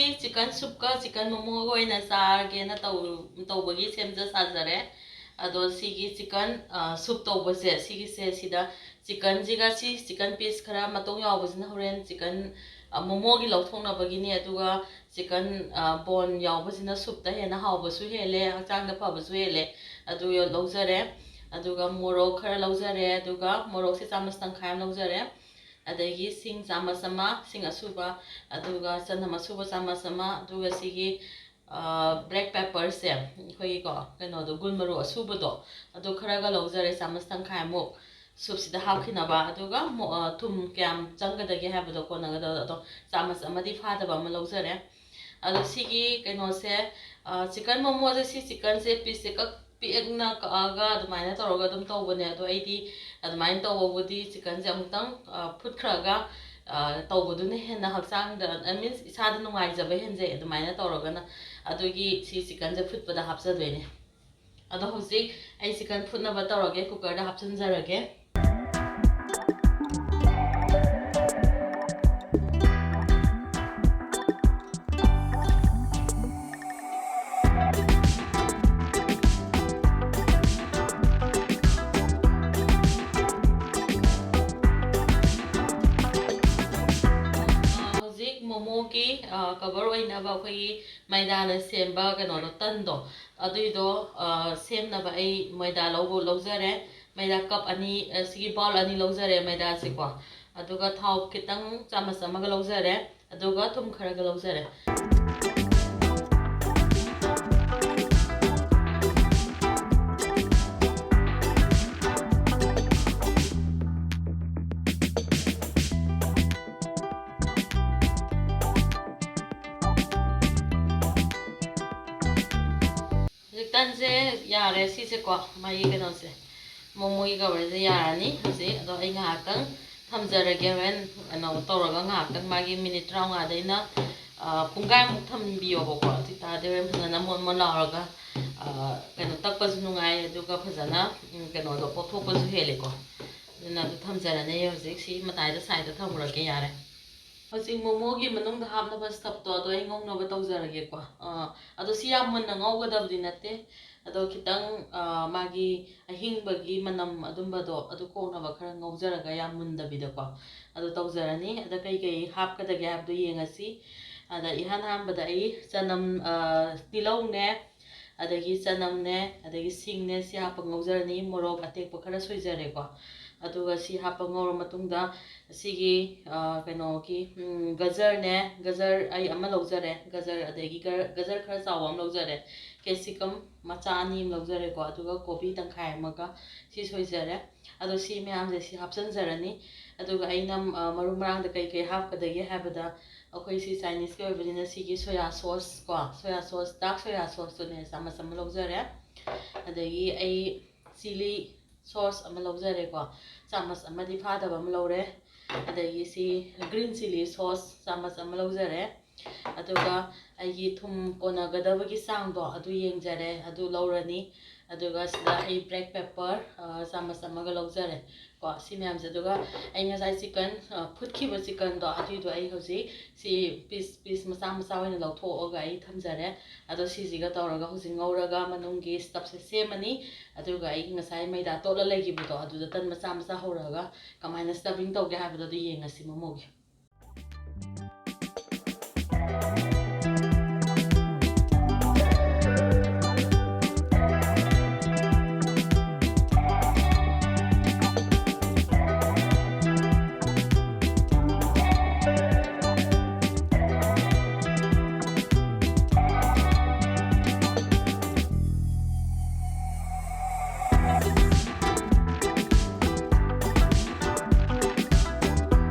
ꯉꯁꯤꯗꯤ chicken soup chicken momo ꯑꯣꯏꯅ ꯆꯥꯔꯒꯦꯅ ꯇꯧꯕꯒꯤ ꯁꯦꯝꯖ ꯁꯥꯖꯔꯦ ꯑꯗꯣ ꯁꯤꯒꯤ chicken soup ꯇꯧꯕꯁꯦ ꯁꯤꯒꯤꯁꯦ ꯁꯤꯗ chickenꯁꯤꯒ chicken piece ꯈꯔ ꯃꯇꯣꯡ ꯌꯥꯎꯕꯁꯤꯅ ꯍꯣꯔꯦꯟ chicken momoꯒꯤ ꯂꯧꯊꯣꯛꯅꯕꯒꯤꯅꯤ ꯑꯗꯨꯒ chicken bone ꯌꯥꯎꯕꯁꯤꯅ soupꯇ ꯍꯦꯟꯅ ꯍꯥꯎꯕꯁꯨ ꯍꯦꯜꯂꯦ ꯍꯛꯆꯥꯡꯗ ꯐꯕꯁꯨ ꯍꯦꯜꯂꯦ ꯑꯗꯨ ꯂꯧꯖꯔꯦ ꯑꯗꯨꯒ ꯃꯣꯔꯣꯛ ꯈꯔ ꯂꯧꯖꯔꯦ ꯑꯗꯨꯒ ꯃꯣꯔꯣꯛꯁꯦ ꯆꯥꯃꯁ ꯇꯪꯈꯥꯏ ꯑꯃ ꯂꯧꯖꯔꯦ ꯑꯗꯒꯤ ꯁꯤꯡ ꯆꯥꯃꯁ ꯑꯃ ꯁꯤꯡ ꯑꯁꯨꯕ ꯑꯗꯨꯒ ꯆꯅꯝ ꯑꯁꯨꯕ ꯆꯥꯃꯁ ꯑꯃ ꯑꯗꯨꯒ ꯁꯤꯒꯤ black pepperꯁꯦ ꯑꯩꯈꯣꯏꯒꯤꯀꯣ ꯀꯩꯅꯣꯗꯣ ꯒꯨꯜ ꯃꯔꯨ ꯑꯁꯨꯕꯗꯣ ꯑꯗꯨ ꯈꯔꯒ ꯂꯧꯖꯔꯦ ꯆꯥꯃꯁ ꯇꯪꯈꯥꯏꯃꯨꯛ ꯁꯨꯞꯁꯤꯗ ꯍꯥꯞꯈꯤꯅꯕ ꯑꯗꯨꯒ ꯊꯨꯝ ꯀꯌꯥꯝ ꯆꯪꯒꯗꯒꯦ ꯍꯥꯏꯕꯗꯣ ꯀꯣꯟꯅꯒꯗꯕꯗꯣ ꯑꯗꯣ ꯆꯥꯃꯁ ꯑꯃꯗꯤ ꯐꯥꯗꯕ ꯑꯃ ꯂꯧꯖꯔꯦ ꯑꯗꯣ ꯁꯤꯒꯤ ꯀꯩꯅꯣꯁꯦ chicken momoꯁꯦ ꯁꯤ chickenꯁꯦ ꯄꯤꯁꯁꯦ ꯄꯤꯛꯅ ꯀꯛꯑꯒ ꯑꯗꯨꯃꯥꯏꯅ ꯇꯧꯔꯒ ꯑꯗꯨꯝ ꯇꯧꯕꯅꯦ ꯑꯗꯣ ꯑꯩꯗꯤ ꯑꯗꯨꯃꯥꯏꯅ ꯇꯧꯕꯕꯨꯗꯤ chickenꯁꯦ ꯑꯃꯨꯛꯇꯪ ꯐꯨꯠꯈ꯭ꯔꯒ ꯇꯧꯕꯗꯨꯅ ꯍꯦꯟꯅ ꯍꯛꯆꯥꯡꯗ ꯃꯤꯟꯁ ꯏꯁꯥꯗ ꯅꯨꯡꯉꯥꯏꯖꯕ ꯍꯦꯟꯖꯩ ꯑꯗꯨꯃꯥꯏꯅ ꯇꯧꯔꯒꯅ ꯑꯗꯨꯒꯤ ꯁꯤ chickenꯁꯦ ꯐꯨꯠꯄꯗ ꯍꯥꯞꯆꯗꯣꯏꯅꯦ ꯑꯗꯣ ꯍꯧꯖꯤꯛ ꯑꯩ chicken ꯐꯨꯠꯅꯕ ꯇꯧꯔꯒꯦ ꯀꯨꯀꯔꯗ ꯍꯥꯞꯆꯤꯟꯖꯔꯒꯦ 모모기 cover 오이나바 ꯑꯩꯈꯣꯏꯒꯤ ꯃꯩꯗꯥꯅ ꯁꯦꯝꯕ ꯀꯩꯅꯣꯗꯣ ꯇꯟꯗꯣ ꯑꯗꯨꯏꯗꯣ ꯁꯦꯝꯅꯕ ꯑꯩ ꯃꯩꯗꯥ ꯂꯧꯖꯔꯦ ꯃꯩꯗꯥ ꯀꯞ ꯑꯅꯤ ꯁꯤꯒꯤ ꯕꯥꯎꯜ ꯑꯅꯤ ꯂꯧꯖꯔꯦ ꯃꯩꯗꯥꯁꯤꯀꯣ ꯑꯗꯨꯒ ꯊꯥꯎ ꯈꯤꯇꯪ ꯆꯥꯃꯁ ꯑꯃꯒ ꯂꯧꯖꯔꯦ ꯑꯗꯨꯒ ꯊꯨꯝ ꯈꯔꯒ ꯂꯧꯖꯔꯦ ꯇꯟꯁꯦ ꯌꯥꯔꯦ ꯁꯤꯁꯦꯀꯣ ꯃꯥꯒꯤ ꯀꯩꯅꯣꯁꯦ ꯃꯣꯃꯣꯒꯤ ꯀꯕꯔꯁꯦ ꯌꯥꯔꯅꯤ ꯍꯧꯖꯤꯛ ꯑꯗꯣ ꯑꯩ ꯉꯥꯏꯍꯥꯛꯇꯪ ꯊꯝꯖꯔꯒꯦ ꯍꯣꯔꯦꯟ ꯀꯩꯅꯣ ꯇꯧꯔꯒ ꯉꯥꯏꯍꯥꯛꯇꯪ ꯃꯥꯒꯤ ꯃꯤꯅꯤꯠ 35ꯗꯩꯅ ꯄꯨꯡꯈꯥꯏꯃꯨꯛ ꯊꯝꯕꯤꯌꯣꯕꯀꯣ ꯑꯗꯨ ꯑꯣꯏꯇꯥꯔꯗꯤ ꯍꯣꯔꯦꯟ ꯐꯖꯅ ꯃꯣꯟ ꯂꯥꯎꯔꯒ ꯀꯩꯅꯣ ꯇꯛꯄꯁꯨ ꯅꯨꯡꯉꯥꯏ ꯑꯗꯨꯒ ꯐꯖꯅ ꯀꯩꯅꯣꯗꯣ ꯄꯣꯊꯣꯛꯄꯁꯨ ꯍꯦꯜꯂꯦꯀꯣ ꯑꯗꯨꯅ ꯑꯗꯨ ꯊꯝꯖꯔꯅꯤ ꯍꯧꯖꯤꯛ ꯁꯤ ꯃꯇꯥꯏꯗ ꯁꯥꯏꯗ ꯊꯝꯃꯨꯔꯒꯦ ꯌꯥꯔꯦ ꯍꯧꯖꯤꯛ ꯃꯣꯃꯣꯒꯤ ꯃꯅꯨꯡꯗ ꯍꯥꯞꯅꯕ ꯁ꯭ꯇꯐꯇꯣ ꯑꯗꯣ ꯑꯩ ꯉꯧꯅꯕ ꯇꯧꯖꯔꯒꯦꯀꯣ ꯑꯗꯣ ꯁꯤ ꯌꯥꯝ ꯃꯨꯟꯅ ꯉꯧꯒꯗꯕꯗꯤ ꯅꯠꯇꯦ ꯑꯗꯣ ꯈꯤꯇꯪ ꯃꯥꯒꯤ ꯑꯍꯤꯡꯕꯒꯤ ꯃꯅꯝ ꯑꯗꯨꯝꯕꯗꯣ ꯑꯗꯨ ꯀꯣꯛꯅꯕ ꯈꯔ ꯉꯧꯖꯔꯒ ꯌꯥꯝ ꯃꯨꯟꯗꯕꯤꯗꯀꯣ ꯑꯗꯨ ꯇꯧꯖꯔꯅꯤ ꯑꯗ ꯀꯩꯀꯩ ꯍꯥꯞꯀꯗꯒꯦ ꯍꯥꯏꯕꯗꯣ ꯌꯦꯡꯉꯁꯤ ꯑꯗ ꯏꯍꯥꯟ ꯍꯥꯟꯕꯗ ꯑꯩ ꯆꯅꯝ ꯇꯤꯜꯍꯧꯅꯦ ꯑꯗꯒꯤ ꯆꯅꯝꯅꯦ ꯑꯗꯒꯤ ꯁꯤꯡꯅꯦ ꯁꯤ ꯍꯥꯞꯄ ꯉꯧꯖꯔꯅꯤ ꯃꯣꯔꯣꯛ ꯑꯇꯦꯛꯄ ꯈꯔ ꯁꯣꯏꯖꯔꯦꯀꯣ ꯑꯗꯨꯒ ꯁꯤ ꯍꯥꯞꯄ ꯉꯧꯔ ꯃꯇꯨꯡꯗ ꯁꯤꯒꯤ ꯀꯩꯅꯣꯒꯤ ꯒꯖꯔꯅꯦ ꯒꯖꯔ ꯑꯩ ꯑꯃ ꯂꯧꯖꯔꯦ ꯒꯖꯔ ꯑꯗꯒꯤ ꯒꯖꯔ ꯈꯔ ꯆꯥꯎꯕ ꯑꯃ ꯂꯧꯖꯔꯦ ꯀꯦꯞꯁꯤꯀꯝ ꯃꯆꯥ ꯑꯅꯤ ꯑꯃ ꯂꯧꯖꯔꯦꯀꯣ ꯑꯗꯨꯒ ꯀꯣꯕꯤ ꯇꯪꯈꯥꯏ ꯑꯃꯒ ꯁꯤ ꯁꯣꯏꯖꯔꯦ ꯑꯗꯣ ꯁꯤ ꯃꯌꯥꯝꯁꯦ ꯁꯤ ꯍꯥꯞꯆꯤꯟꯖꯔꯅꯤ ꯑꯗꯨꯒ ꯑꯩꯅ ꯃꯔꯨ ꯃꯔꯥꯡꯗ ꯀꯩꯀꯩ ꯍꯥꯞꯀꯗꯒꯦ ꯍꯥꯏꯕꯗ ꯑꯩꯈꯣꯏ ꯁꯤ ꯆꯥꯏꯅꯤꯁꯀꯤ ꯑꯣꯏꯕꯅꯤꯅ ꯁꯤꯒꯤ ꯁꯣꯌꯥ ꯁꯣꯁ ꯀꯣ ꯁꯣꯌꯥ ꯁꯣꯁ ꯗꯥꯔꯛ ꯁꯣꯌꯥ ꯁꯣꯁꯇꯨꯅꯦ ꯆꯥꯃꯁ ꯑꯃ ꯂꯧꯖꯔꯦ ꯑꯗꯒꯤ ꯑꯩ ꯆꯤꯂꯤ ꯁꯣꯁ ꯑꯃ ꯂꯧꯖꯔꯦꯀꯣ ꯆꯥꯃꯁ ꯑꯃꯗꯤ ꯐꯥꯗꯕ ꯑꯃ ꯂꯧꯔꯦ ꯑꯗꯒꯤ ꯁꯤ ꯒ꯭ꯔꯤꯟ ꯆꯤꯂꯤ ꯁꯣꯁ ꯆꯥꯃꯁ ꯑꯃ ꯂꯧꯖꯔꯦ ꯑꯗꯨꯒ ꯑꯩꯒꯤ ꯊꯨꯝ ꯀꯣꯟꯅꯒꯗꯕꯒꯤ ꯆꯥꯡꯗꯣ ꯑꯗꯨ ꯌꯦꯡꯖꯔꯦ ꯑꯗꯨ ꯂꯧꯔꯅꯤ ꯑꯗꯨꯒ ꯁꯤꯗ ꯑꯩ ꯕ꯭ꯂꯦꯛ ꯄꯦꯄꯔ ꯆꯥꯃꯁ ꯑꯃꯒ ꯂꯧꯖꯔꯦ ꯀꯣ ꯁꯤ ꯃꯌꯥꯝꯁꯦ ꯑꯗꯨꯒ ꯑꯩ ꯉꯁꯥꯏ chicken ꯐꯨꯠꯈꯤꯕ chickenꯗꯣ ꯑꯗꯨꯏꯗꯣ ꯑꯩ ꯍꯧꯖꯤꯛ ꯁꯤ ꯄꯤꯁ ꯃꯆꯥ ꯃꯆꯥ ꯑꯣꯏꯅ ꯂꯧꯊꯣꯛꯑꯒ ꯑꯩ ꯊꯝꯖꯔꯦ ꯑꯗꯣ ꯁꯤꯁꯤꯒ ꯇꯧꯔꯒ ꯍꯧꯖꯤꯛ ꯉꯧꯔꯒ ꯃꯅꯨꯡꯒꯤ ꯁ꯭ꯇꯐꯁꯦ ꯁꯦꯝꯃꯅꯤ ꯑꯗꯨꯒ ꯑꯩ ꯉꯁꯥꯏ ꯃꯩꯗꯥ ꯇꯣꯠꯂ ꯂꯩꯈꯤꯕꯗꯣ ꯑꯗꯨꯗ ꯇꯟ ꯃꯆꯥ ꯃꯆꯥ ꯍꯧꯔꯒ ꯀꯃꯥꯏꯅ ꯁ꯭ꯇꯐꯤꯡ ꯇꯧꯒꯦ ꯍꯥꯏꯕꯗꯣ ꯑꯗꯨ ꯌꯦꯡꯉꯁꯤ ꯃꯣꯃꯣꯒꯤ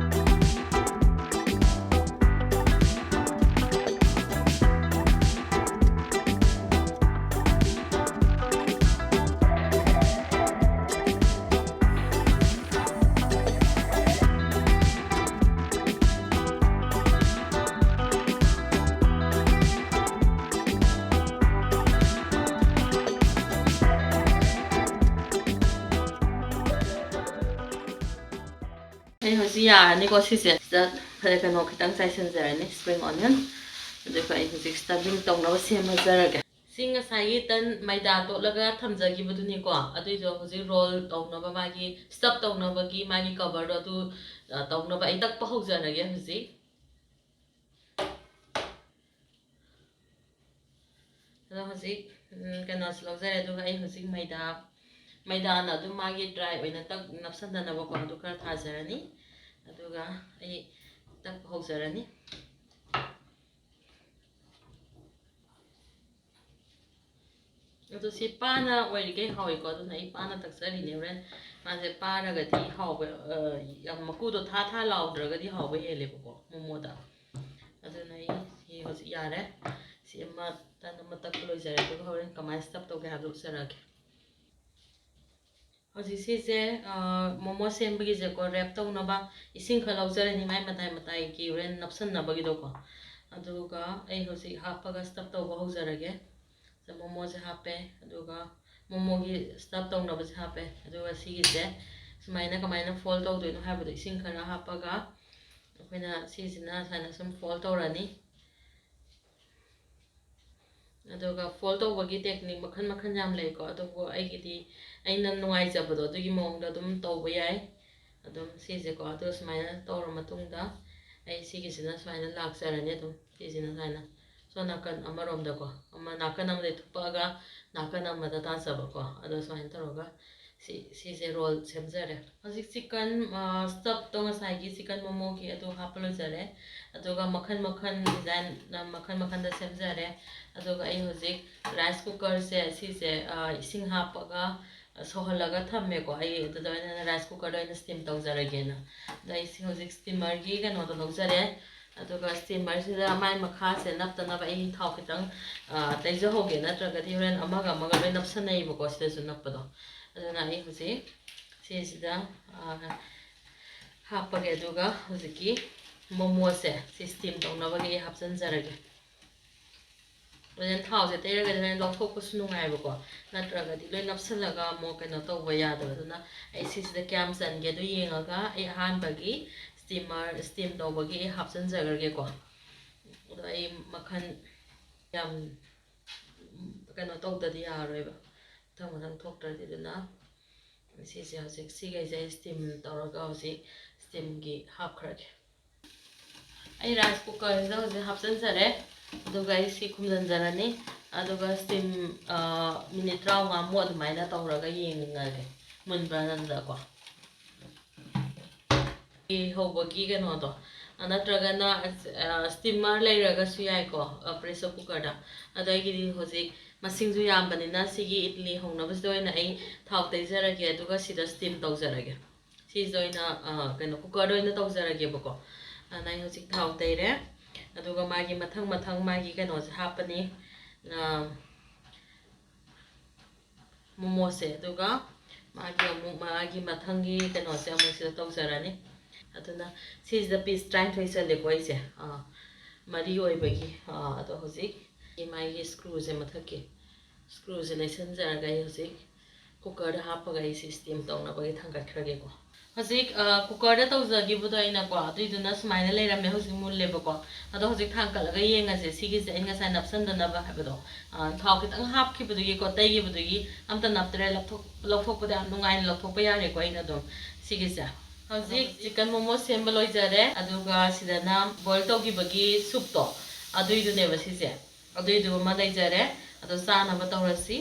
ꯑꯩ ꯍꯧꯖꯤꯛ ꯌꯥꯔꯅꯤꯀꯣ ꯁꯤꯁꯦ ꯁꯤꯗ ꯀꯩꯅꯣ ꯈꯤꯇꯪ ꯆꯥꯏꯁꯤꯟꯖꯔꯅꯤ ꯁ꯭ꯄ꯭ꯔꯤꯡ ꯑꯣꯅꯤꯌꯟ ꯑꯗꯨꯒ ꯑꯩ ꯍꯧꯖꯤꯛ ꯁ꯭ꯇꯐꯤꯡ ꯇꯧꯅꯕ ꯁꯦꯝꯃꯖꯔꯒꯦ ꯁꯤ ꯉꯁꯥꯏꯒꯤ ꯇꯟ ꯃꯩꯗꯥ ꯇꯣꯠꯂꯒ ꯊꯝꯖꯈꯤꯕꯗꯨꯅꯤꯀꯣ ꯑꯗꯨꯏꯗꯣ ꯍꯧꯖꯤꯛ ꯔꯣꯜ ꯇꯧꯅꯕ ꯃꯥꯒꯤ ꯁ꯭ꯇꯐ ꯇꯧꯅꯕꯒꯤ ꯃꯥꯒꯤ ꯀꯕꯔꯗꯣ ꯑꯗꯨ ꯇꯧꯅꯕ ꯑꯩ ꯇꯛꯄ ꯍꯧꯖꯔꯒꯦ ꯍꯧꯖꯤꯛ ꯑꯗꯣ ꯍꯧꯖꯤꯛ ꯀꯩꯅꯣꯁꯤ ꯂꯧꯖꯔꯦ ꯑꯗꯨꯒ ꯑꯩ ꯍꯧꯖꯤꯛ ꯃꯩꯗꯥꯅ ꯑꯗꯨꯝ ꯃꯥꯒꯤ ꯗ꯭ꯔꯥꯏ ꯑꯣꯏꯅ ꯅꯞꯁꯟꯗꯅꯕꯀꯣ ꯑꯗꯨ ꯈꯔ ꯊꯥꯖꯔꯅꯤ ꯑꯗꯨꯒ ꯑꯩ ꯇꯛꯄ ꯍꯧꯖꯔꯅꯤ ꯑꯗꯣ ꯁꯤ ꯄꯥꯅ ꯑꯣꯏꯔꯤꯈꯩ ꯍꯥꯎꯏꯀꯣ ꯑꯗꯨꯅ ꯑꯩ ꯄꯥꯅ ꯇꯛꯆꯔꯤꯅꯦ ꯍꯣꯔꯦꯟ ꯃꯥꯁꯦ ꯄꯥꯔꯒꯗꯤ ꯍꯥꯎꯕ ꯌꯥꯝ ꯃꯀꯨꯗꯣ ꯊꯥ ꯂꯥꯎꯗ꯭ꯔꯒꯗꯤ ꯍꯥꯎꯕ ꯍꯦꯜꯂꯦꯕꯀꯣ ꯃꯣꯃꯣꯗ ꯑꯗꯨꯅ ꯑꯩ ꯁꯤ ꯍꯧꯖꯤꯛ ꯌꯥꯔꯦ ꯁꯤ ꯑꯃ ꯇꯟ ꯑꯃ ꯇꯛꯄ ꯂꯣꯏꯖꯔꯦ ꯑꯗꯨꯒ ꯍꯣꯔꯦꯟ ꯀꯃꯥꯏꯅ ꯁ꯭ꯇꯐ ꯇꯧꯒꯦ ꯍꯥꯏꯕꯗꯨ ꯎꯠꯆꯔꯛꯑꯒꯦ ꯍꯧꯖꯤꯛ ꯁꯤꯁꯦ ꯃꯣꯃꯣ ꯁꯦꯝꯕꯒꯤꯁꯦꯀꯣ ꯔꯦꯞ ꯇꯧꯅꯕ ꯏꯁꯤꯡ ꯈꯔ ꯂꯧꯖꯔꯅꯤ ꯃꯥꯏ ꯃꯇꯥꯏꯒꯤ ꯍꯣꯔꯦꯟ ꯅꯞꯁꯟꯅꯕꯒꯤꯗꯣꯀꯣ ꯑꯗꯨꯒ ꯑꯩ ꯍꯧꯖꯤꯛ ꯍꯥꯞꯄꯒ ꯁ꯭ꯇꯐ ꯇꯧꯕ ꯍꯧꯖꯔꯒꯦ ꯃꯣꯃꯣꯁꯦ ꯍꯥꯞꯄꯦ ꯑꯗꯨꯒ ꯃꯣꯃꯣꯒꯤ ꯁ꯭ꯇꯐ ꯇꯧꯅꯕꯁꯦ ꯍꯥꯞꯄꯦ ꯑꯗꯨꯒ ꯁꯤꯒꯤꯁꯦ ꯁꯨꯃꯥꯏꯅ ꯀꯃꯥꯏꯅ ꯐꯣꯜ ꯇꯧꯗꯣꯏꯅꯣ ꯍꯥꯏꯕꯗꯣ ꯏꯁꯤꯡ ꯈꯔ ꯍꯥꯞꯄꯒ ꯑꯩꯈꯣꯏꯅ ꯁꯤꯁꯤꯅ ꯁꯨꯃꯥꯏꯅ ꯁꯨꯝ ꯐꯣꯜ ꯇꯧꯔꯅꯤ ꯑꯗꯨꯒ ꯐꯣꯜ ꯇꯧꯕꯒꯤ ꯇꯦꯛꯅꯤꯛ ꯃꯈꯜ ꯌꯥꯝ ꯂꯩꯀꯣ ꯑꯗꯨꯕꯨ ꯑꯩꯒꯤꯗꯤ ꯑꯩꯅ ꯅꯨꯡꯉꯥꯏꯖꯕꯗꯣ ꯑꯗꯨꯒꯤ ꯃꯑꯣꯡꯗ ꯑꯗꯨꯝ ꯇꯧꯕ ꯌꯥꯏ ꯑꯗꯨꯝ ꯁꯤꯁꯦꯀꯣ ꯑꯗꯨꯒ ꯁꯨꯃꯥꯏꯅ ꯇꯧꯔ ꯃꯇꯨꯡꯗ ꯑꯩ ꯁꯤꯒꯤꯁꯤꯅ ꯁꯨꯃꯥꯏꯅ ꯂꯥꯛꯆꯔꯅꯤ ꯑꯗꯨꯝ ꯁꯤꯁꯤꯅ ꯁꯨꯃꯥꯏꯅ ꯁꯣꯝ ꯅꯥꯀꯟ ꯑꯃꯔꯣꯝꯗꯀꯣ ꯅꯥꯀꯟ ꯑꯃꯗꯩ ꯊꯨꯞꯄꯛꯑꯒ ꯅꯥꯀꯟ ꯑꯃꯗ ꯇꯥꯖꯕꯀꯣ ꯑꯗꯣ ꯁꯨꯃꯥꯏꯅ ꯇꯧꯔꯒ ꯁꯤꯁꯦ ꯔꯣꯜ ꯁꯦꯝꯖꯔꯦ ꯍꯧꯖꯤꯛ ꯆꯤꯛꯀꯟ ꯁ꯭ꯇꯐꯇꯣ ꯉꯁꯥꯏꯒꯤ ꯆꯤꯛꯀꯟ ꯃꯣꯃꯣꯒꯤ ꯑꯗꯨ ꯍꯥꯞꯄ ꯂꯣꯏꯖꯔꯦ ꯑꯗꯨꯒ ꯃꯈꯜ ꯗꯤꯖꯥꯏꯟ ꯃꯈꯜꯗ ꯁꯦꯝꯖꯔꯦ ꯑꯗꯨꯒ ꯑꯩ ꯍꯧꯖꯤꯛ ꯔꯥꯏꯁ ꯀꯨꯀꯔꯁꯦ ꯁꯤꯁꯦ ꯏꯁꯤꯡ ꯍꯥꯞꯄꯒ ꯁꯧꯍꯜꯂꯒ ꯊꯝꯃꯦꯀꯣ ꯑꯩ ꯑꯗꯨꯗ ꯑꯣꯏꯅ ꯔꯥꯏꯁ ꯀꯨꯀꯔꯗ ꯑꯣꯏꯅ ꯁ꯭ꯇꯤꯝ ꯇꯧꯖꯔꯒꯦꯅ ꯑꯗꯣ ꯑꯩ ꯍꯧꯖꯤꯛ ꯁ꯭ꯇꯤꯃꯔꯒꯤ ꯀꯩꯅꯣꯗꯣ ꯂꯧꯖꯔꯦ ꯑꯗꯨꯒ ꯁ꯭ꯇꯤꯃꯔꯁꯤꯗ ꯃꯥꯏ ꯃꯈꯥꯁꯦ ꯅꯞꯇꯅꯕ ꯑꯩ ꯊꯥꯎ ꯈꯤꯇꯪ ꯇꯩꯖꯍꯧꯒꯦ ꯅꯠꯇ꯭ꯔꯒꯗꯤ ꯍꯣꯔꯦꯟ ꯑꯃꯒ ꯂꯣꯏ ꯅꯞꯁꯟꯅꯩꯌꯦꯕꯀꯣ ꯁꯤꯗꯁꯨ ꯅꯞꯄꯗꯣ ꯑꯗꯨꯅ ꯑꯩ ꯍꯧꯖꯤꯛ ꯁꯤꯁꯤꯗ ꯍꯥꯞꯄꯒꯦ ꯑꯗꯨꯒ ꯍꯧꯖꯤꯛꯀꯤ ꯃꯣꯃꯣꯁꯦ ꯁꯤ ꯁ꯭ꯇꯤꯝ ꯇꯧꯅꯕꯒꯤ ꯑꯩ ꯍꯥꯞꯆꯤꯟꯖꯔꯒꯦ ꯍꯣꯔꯦꯟ ꯊꯥꯎꯁꯦ ꯇꯩꯔꯒꯗꯤ ꯍꯣꯔꯦꯟ ꯂꯧꯊꯣꯛꯄꯁꯨ ꯅꯨꯡꯉꯥꯏꯕꯀꯣ ꯅꯠꯇ꯭ꯔꯒꯗꯤ ꯂꯣꯏ ꯅꯞꯁꯜꯂꯒ ꯑꯃꯨꯛ ꯀꯩꯅꯣ ꯇꯧꯕ ꯌꯥꯗꯕ ꯑꯗꯨꯅ ꯑꯩ ꯁꯤꯁꯤꯗ ꯀꯌꯥꯝ ꯆꯟꯒꯦ ꯑꯗꯨ ꯌꯦꯡꯉꯒ ꯑꯩ ꯑꯍꯥꯟꯕꯒꯤ ꯁ꯭ꯇꯤꯝ ꯇꯧꯕꯒꯤ ꯑꯩ ꯍꯥꯞꯆꯤꯟꯖꯈ꯭ꯔꯒꯦꯀꯣ ꯑꯗꯣ ꯑꯩ ꯃꯈꯜ ꯌꯥꯝ ꯀꯩꯅꯣ ꯇꯧꯗꯗꯤ ꯌꯥꯔꯔꯣꯏꯕ ꯃꯊꯪ ꯊꯣꯛꯇ꯭ꯔꯗꯤ ꯑꯗꯨꯅ ꯁꯤꯁꯦ ꯍꯧꯖꯤꯛ ꯁꯤꯈꯩꯁꯦ ꯑꯩ ꯁ꯭ꯇꯤꯝ ꯇꯧꯔꯒ ꯍꯧꯖꯤꯛ ꯁ꯭ꯇꯤꯝꯒꯤ ꯍꯥꯞꯈ꯭ꯔꯒꯦ ꯑꯩ ꯔꯥꯏꯁ ꯀꯨꯀꯔꯁꯤꯗ ꯍꯧꯖꯤꯛ ꯍꯥꯞꯆꯤꯟꯖꯔꯦ ꯑꯗꯨꯒ ꯑꯩ ꯁꯤ ꯈꯨꯝꯖꯤꯟꯖꯔꯅꯤ ꯑꯗꯨꯒ ꯁ꯭ꯇꯤꯝ ꯃꯤꯅꯤꯠ 35ꯃꯨꯛ ꯑꯗꯨꯃꯥꯏꯅ ꯇꯧꯔꯒ ꯌꯦꯡꯉꯒꯦ ꯃꯨꯟꯕ꯭ꯔꯥꯅꯀꯣ ꯍꯧꯕꯒꯤ ꯀꯩꯅꯣꯗꯣ ꯅꯠꯇ꯭ꯔꯒꯅ ꯁ꯭ꯇꯤꯃꯔ ꯂꯩꯔꯒꯁꯨ ꯌꯥꯏꯀꯣ ꯄ꯭ꯔꯦꯁꯔ ꯀꯨꯀꯔꯗ ꯑꯗꯣ ꯑꯩꯒꯤꯗꯤ ꯍꯧꯖꯤꯛ ꯃꯁꯤꯡꯁꯨ ꯌꯥꯝꯕꯅꯤꯅ ꯁꯤꯒꯤ ꯏꯗꯂꯤ ꯍꯧꯅꯕꯁꯤꯗ ꯑꯣꯏꯅ ꯑꯩ ꯊꯥꯎ ꯇꯩꯖꯔꯒꯦ ꯑꯗꯨꯒ ꯁꯤꯗ ꯁ꯭ꯇꯤꯝ ꯇꯧꯖꯔꯒꯦ ꯁꯤꯁꯤꯗ ꯑꯣꯏꯅ ꯀꯩꯅꯣ ꯀꯨꯀꯔꯗ ꯑꯣꯏꯅ ꯇꯧꯖꯔꯒꯦꯕꯀꯣ ꯑꯗꯨꯅ ꯑꯩ ꯍꯧꯖꯤꯛ ꯊꯥꯎ ꯇꯩꯔꯦ ꯑꯗꯨꯒ ꯃꯥꯒꯤ ꯃꯊꯪ ꯃꯥꯒꯤ ꯀꯩꯅꯣꯁꯦ ꯍꯥꯞꯄꯅꯤ ꯃꯣꯃꯣꯁꯦ ꯑꯗꯨꯒ ꯃꯥꯒꯤ ꯃꯊꯪꯒꯤ ꯀꯩꯅꯣꯁꯦ ꯑꯃꯨꯛ ꯁꯤꯗ ꯇꯧꯖꯔꯅꯤ ꯑꯗꯨꯅ ꯁꯤꯁꯤꯗ ꯄꯤꯁ 23 ꯆꯜꯂꯦꯀꯣ ꯑꯩꯁꯦ ꯃꯔꯤ ꯑꯣꯏꯕꯒꯤ ꯑꯗꯣ ꯍꯧꯖꯤꯛ ꯃꯥꯒꯤ ꯁ꯭ꯀ꯭ꯔꯨꯁꯦ ꯃꯊꯛꯀꯤ ꯁ꯭ꯀ꯭ꯔꯨꯁꯦ ꯂꯩꯁꯟꯖꯔꯒ ꯑꯩ ꯍꯧꯖꯤꯛ ꯀꯨꯀꯔꯗ ꯍꯥꯞꯄꯒ ꯑꯩꯁꯤ ꯁ꯭ꯇꯤꯝ ꯇꯧꯅꯕꯒꯤ ꯊꯥꯡꯒꯠꯈ꯭ꯔꯒꯦꯀꯣ ꯍꯧꯖꯤꯛ ꯀꯨꯀꯔꯗ ꯇꯧꯖꯈꯤꯕꯗꯣ ꯑꯩꯅꯀꯣ ꯑꯗꯨꯏꯗꯨꯅ ꯁꯨꯃꯥꯏꯅ ꯂꯩꯔꯝꯃꯦ ꯍꯧꯖꯤꯛ ꯃꯨꯜꯂꯦꯕꯀꯣ ꯑꯗꯣ ꯍꯧꯖꯤꯛ ꯊꯥꯡꯀꯠꯂꯒ ꯌꯦꯡꯉꯁꯦ ꯁꯤꯒꯤꯁꯦ ꯑꯩ ꯉꯁꯥꯏ ꯅꯞꯁꯟꯗꯅꯕ ꯍꯥꯏꯕꯗꯣ ꯊꯥꯎ ꯈꯤꯇꯪ ꯍꯥꯞꯈꯤꯕꯗꯨꯒꯤꯀꯣ ꯇꯩꯈꯤꯕꯗꯨꯒꯤ ꯑꯝꯇ ꯅꯞꯇ꯭ꯔꯦ ꯂꯧꯊꯣꯛꯄꯗ ꯌꯥꯝ ꯅꯨꯡꯉꯥꯏꯅ ꯂꯧꯊꯣꯛꯄ ꯌꯥꯔꯦꯀꯣ ꯑꯩꯅ ꯑꯗꯨꯝ ꯁꯤꯒꯤꯁꯦ ꯍꯧꯖꯤꯛ ꯆꯤꯛꯀꯟ ꯃꯣꯃꯣ ꯁꯦꯝꯕ ꯂꯣꯏꯖꯔꯦ ꯑꯗꯨꯒ ꯁꯤꯗꯅ ꯕꯣꯏꯜ ꯇꯧꯈꯤꯕꯒꯤ ꯁꯨꯞꯇꯣ ꯑꯗꯨꯏꯗꯨꯅꯦꯕ ꯁꯤꯁꯦ ꯑꯗꯨꯏꯗꯨ ꯑꯃ ꯂꯩꯖꯔꯦ ꯑꯗꯣ ꯆꯥꯅꯕ ꯇꯧꯔꯁꯤ